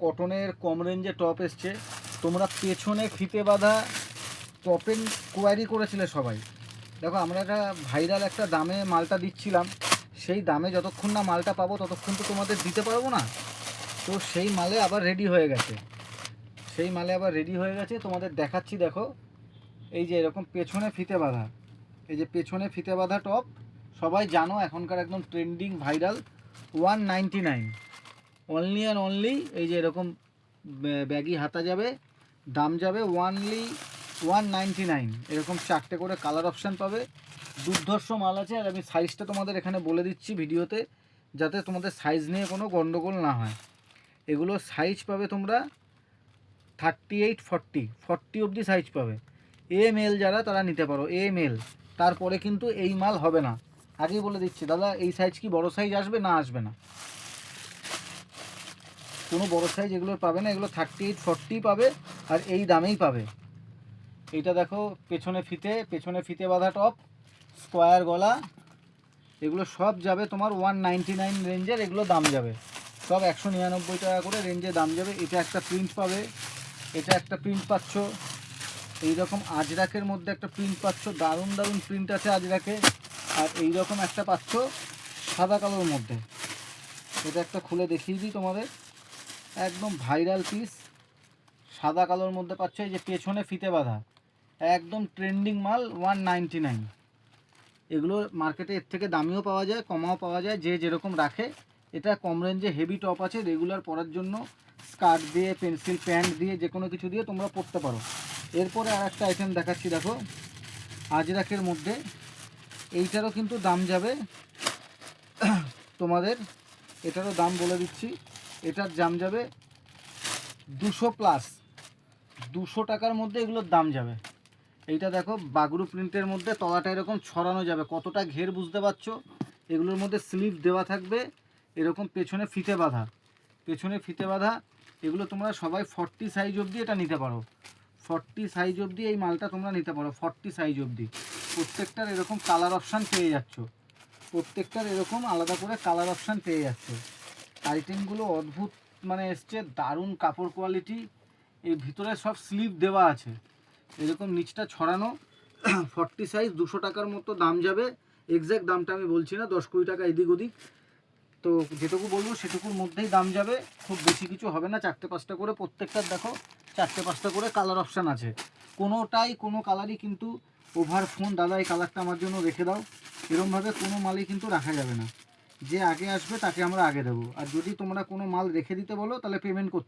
কটনের কম রেঞ্জে টপ এসছে। তোমরা পেছনে ফিতে বাঁধা টপের কোয়ারি করেছিলে সবাই। দেখো আমরা একটা ভাইরাল একটা দামে মালটা দিচ্ছিলাম, সেই দামে যতক্ষণ না মালটা পাবো ততক্ষণ তো তোমাদের দিতে পারবো না। তো সেই মালে আবার রেডি হয়ে গেছে, তোমাদের দেখাচ্ছি। দেখো এই যে এরকম পেছনে ফিতে বাঁধা, এই যে পেছনে ফিতে বাঁধা টপ সবাই জানো এখনকার একদম trending viral. 199 only and only. এই যে এরকম ব্যাগি হাতা যাবে, দাম যাবে অনলি 199। এরকম 4টে করে কালার অপশান পাবে, দুর্ধর্ষ মাল আছে। আর আমি সাইজটা তোমাদের এখানে বলে দিচ্ছি ভিডিওতে, যাতে তোমাদের সাইজ নিয়ে কোনো গন্ডগোল না হয়। এগুলো সাইজ পাবে তোমরা 38, 40 অবধি সাইজ পাবে। এম এল যারা তারা নিতে পারো, এম এল। তারপরে কিন্তু এই মাল হবে না, আগেই বলে দিচ্ছি। দাদা এই সাইজ কি বড় সাইজ আসবে? না, আসবে না, কোনো বড় সাইজ এগুলোর পাবে না। এগুলো 38, 40 পাবে, আর এই দামেই পাবে। এইটা দেখো পেছনে ফিতে বাঁধা টপ, স্কোয়ার গলা, এগুলো সব যাবে তোমার 199 রেঞ্জের। এগুলো দাম যাবে সব 199 টাকা করে রেঞ্জে দাম যাবে। এটা একটা প্রিন্ট পাবে, এটা একটা প্রিন্ট পাচ্ছ, এইরকম আজরাকের মধ্যে একটা প্রিন্ট পাচ্ছ, দারুণ দারুণ প্রিন্ট আছে আজরাকে। আর এইরকম একটা পাচ্ছ সাদা কালোর মধ্যে। এটা একটা খুলে দেখিয়ে দিই তোমাদের, একদম ভাইরাল পিস, সাদা কালোর মধ্যে পাচ্ছ। এই যে পেছনে ফিতে বাঁধা, একদম ট্রেন্ডিং মাল, 199। এগুলো মার্কেটে এর থেকে দামিও পাওয়া যায়, কমাও পাওয়া যায়, যে যেরকম রাখে। এটা কম রেঞ্জে হেভি টপ আছে, রেগুলার পরার জন্য স্কার্ট দিয়ে, পেন্সিল প্যান্ট দিয়ে, যে কোনো কিছু দিয়ে তোমরা পরতে পারো। এরপরে আর একটা আইটেম দেখাচ্ছি, দেখো আজরাকের মধ্যে। এইটারও কিন্তু দাম যাবে তোমাদের, এটারও দাম বলে দিচ্ছি। এটার দাম যাবে 200+, 200 টাকার মধ্যে এগুলোর দাম যাবে। এইটা দেখো বাগরু প্রিন্টের মধ্যে, তলাটা এরকম ছড়ানো যাবে, কতটা ঘের বুঝতে পারছো। এগুলোর মধ্যে স্লিভ দেওয়া থাকবে, এরকম পেছনে ফিতে বাঁধা। এগুলো তোমরা সবাই 40 সাইজ অবধি এটা নিতে পারো, 40 সাইজ অবধি এই মালটা তোমরা নিতে পারো, 40 সাইজ অবধি। প্রত্যেকটার এরকম কালার অপশান পেয়ে যাচ্ছ, প্রত্যেকটার এরকম আলাদা করে কালার অপশান পেয়ে যাচ্ছ। আইটেমগুলো অদ্ভুত মানে এসছে, দারুণ কাপড় কোয়ালিটি। এই ভিতরে সব স্লিভ দেওয়া আছে, এরকম নিচটা ছড়ানো। 40 সাইজ, 200 টাকার মতো দাম যাবে। এক্স্যাক্ট দামটা আমি বলছি না, 10-20 টাকা এদিক ওদিক, তো যেটুকু বলবো সেটুকুর মধ্যেই দাম যাবে, খুব বেশি কিছু হবে না। 4টে-5টা করে প্রত্যেকটার দেখো 4টে-5টা করে কালার অপশান আছে। কোনো কালারই কিন্তু ওভার ফোন দাদা এই কালারটা আমার জন্য রেখে দাও, এরমভাবে কোনো মালই কিন্তু রাখা যাবে না। যে আগে আসবে তাকে আমরা আগে দেবো, আর যদি তোমরা কোনো মাল রেখে দিতে বলো তাহলে পেমেন্ট করতে